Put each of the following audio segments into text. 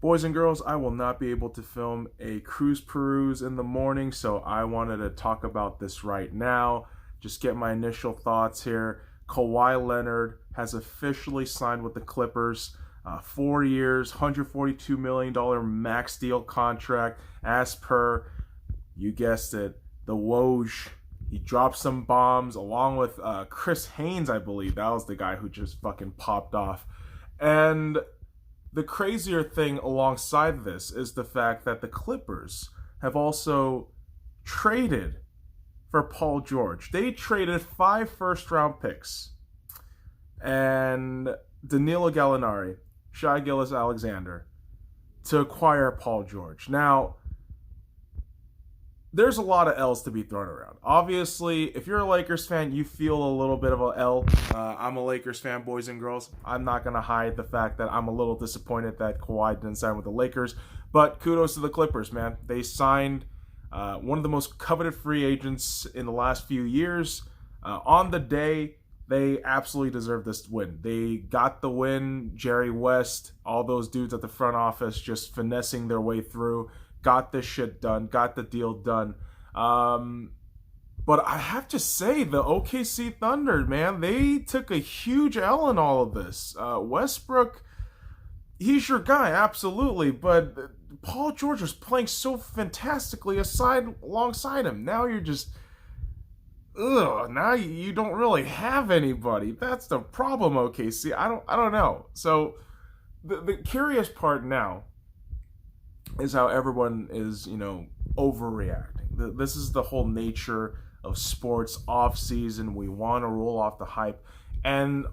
Boys and girls, I will not be able to film a cruise peruse in the morning, so I wanted to talk about this right now. Just get my initial thoughts here. Kawhi Leonard has officially signed with the Clippers. 4 years, $142 million max deal contract, as per, you guessed it, the Woj. He dropped some bombs along with Chris Haynes, I believe. That was the guy who just fucking popped off. And the crazier thing alongside this is the fact that the Clippers have also traded for Paul George. They traded 5 first-round picks and Danilo Gallinari, Shai Gilgeous-Alexander to acquire Paul George. Now, there's a lot of L's to be thrown around. Obviously, if you're a Lakers fan, you feel a little bit of a L. I'm a Lakers fan, boys and girls. I'm not going to hide the fact that I'm a little disappointed that Kawhi didn't sign with the Lakers. But kudos to the Clippers, man. They signed one of the most coveted free agents in the last few years. On the day, they absolutely deserve this win. They got the win. Jerry West, all those dudes at the front office just finessing their way through. Got this shit done, got the deal done. But I have to say, the OKC Thunder, man, they took a huge L in all of this. Westbrook, he's your guy, absolutely, but Paul George was playing so fantastically alongside him. Now you're just, now you don't really have anybody. That's the problem, OKC. I don't know. So the curious part now is how everyone is, overreacting. This is the whole nature of sports off season. We want to roll off the hype. And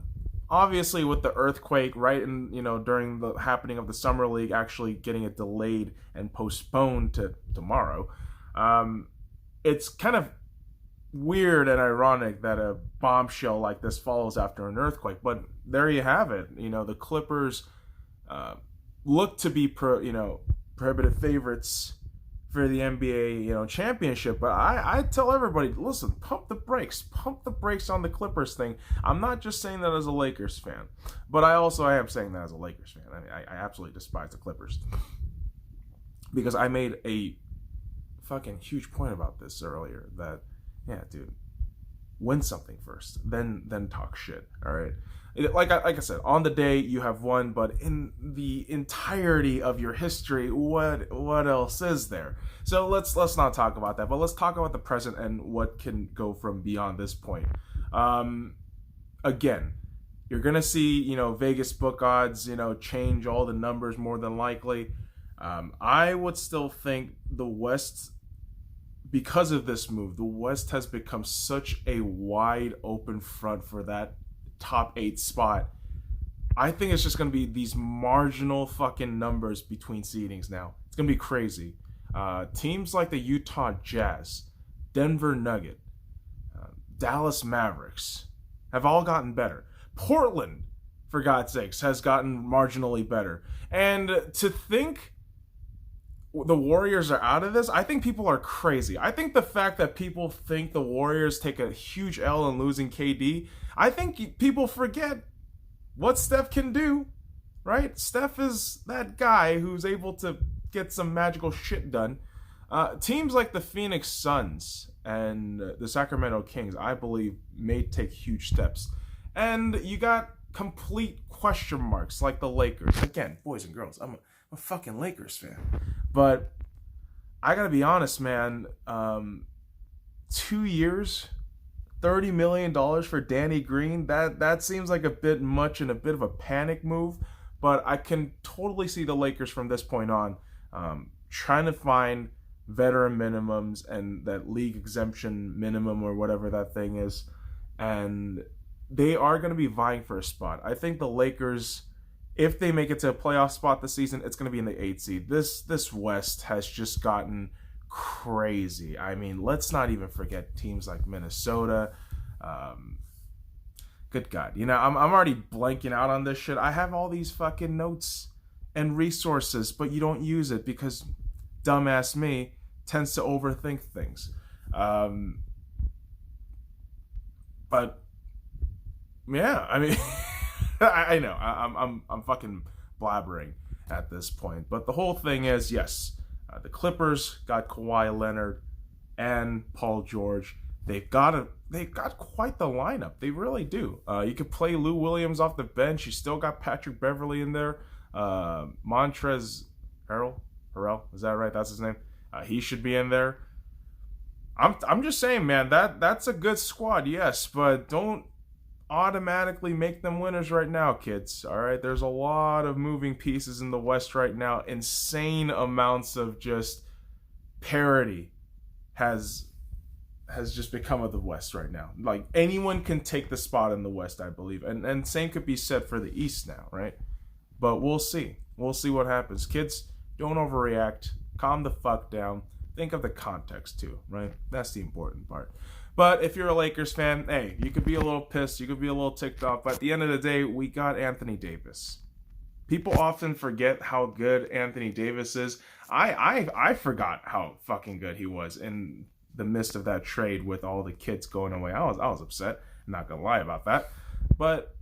obviously with the earthquake, right, and during the happening of the Summer League actually getting it delayed and postponed to tomorrow, it's kind of weird and ironic that a bombshell like this follows after an earthquake. But there you have it. The Clippers look to be prohibitive favorites for the NBA, championship. But I tell everybody, listen, pump the brakes on the Clippers thing. I'm not just saying that as a Lakers fan, but I am saying that as a Lakers fan. I absolutely despise the Clippers because I made a fucking huge point about this earlier. That, yeah, dude, win something first, then talk shit. All right. Like I said, on the day you have won, but in the entirety of your history, what else is there? So let's not talk about that, but let's talk about the present and what can go from beyond this point. Again, you're gonna see Vegas book odds change all the numbers more than likely. I would still think the West, because of this move, the West has become such a wide open front for that top 8 spot. I think it's just going to be these marginal fucking numbers between seedings now. It's going to be crazy. Teams like the Utah Jazz, Denver Nugget, Dallas Mavericks have all gotten better. Portland, for God's sakes, has gotten marginally better. And to think the Warriors are out of this, I think people are crazy. I think the fact that people think the Warriors take a huge L in losing KD, I think people forget what Steph can do, right? Steph is that guy who's able to get some magical shit done. Teams like the Phoenix Suns and the Sacramento Kings, I believe, may take huge steps. And you got complete question marks like the Lakers. Again, boys and girls, I'm a fucking Lakers fan. But I gotta be honest, man. 2 years, $30 million for Danny Green, that seems like a bit much and a bit of a panic move. But I can totally see the Lakers from this point on trying to find veteran minimums and that league exemption minimum or whatever that thing is. And they are going to be vying for a spot. I think the Lakers, if they make it to a playoff spot this season, it's going to be in the 8th seed. This West has just gotten crazy. I mean, let's not even forget teams like Minnesota. Good God. I'm already blanking out on this shit. I have all these fucking notes and resources, but you don't use it because dumbass me tends to overthink things. But yeah, I mean, I know I'm fucking blabbering. at this point. But the whole thing is, yes, the Clippers got Kawhi Leonard and Paul George. They've got quite the lineup. They really do. You could play Lou Williams off the bench. You still got Patrick Beverly in there. Montrezl Harrell, is that right? That's his name. He should be in there. I'm just saying, man, that's a good squad, yes, but don't automatically make them winners right now, kids. All right, there's a lot of moving pieces in the West right now. Insane amounts of just parity has just become of the West right now. Like, anyone can take the spot in the West, I believe, and same could be said for the East now, right? But we'll see what happens. Kids, don't overreact. Calm the fuck down. Think of the context too, right? That's the important part. But if you're a Lakers fan, hey, you could be a little pissed, you could be a little ticked off, but at the end of the day, we got Anthony Davis. People often forget how good Anthony Davis is. I forgot how fucking good he was in the midst of that trade with all the kids going away. I was upset. I'm not gonna lie about that. But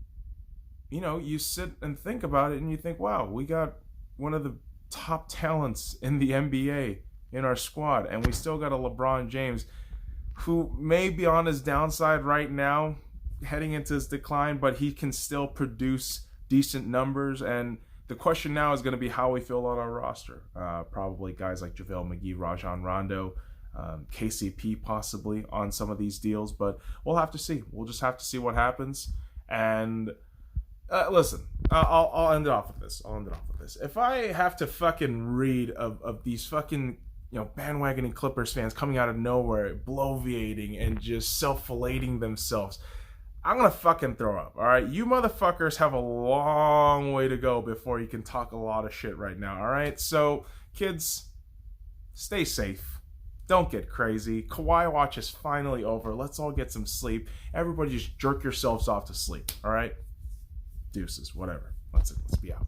you know, you sit and think about it and you think, wow, we got one of the top talents in the NBA in our squad, and we still got a LeBron James who may be on his downside right now, heading into his decline, but he can still produce decent numbers. And the question now is going to be how we fill out our roster. Probably guys like JaVale McGee, Rajon Rondo, KCP possibly on some of these deals, but we'll have to see. We'll just have to see what happens. And listen, I'll end it off with this. If I have to fucking read of these fucking, you know, bandwagoning Clippers fans coming out of nowhere, bloviating and just self-filleting themselves, I'm gonna fucking throw up, all right? You motherfuckers have a long way to go before you can talk a lot of shit right now, all right? So, kids, stay safe. Don't get crazy. Kawhi watch is finally over. Let's all get some sleep. Everybody just jerk yourselves off to sleep, all right? Deuces, whatever. Let's be out.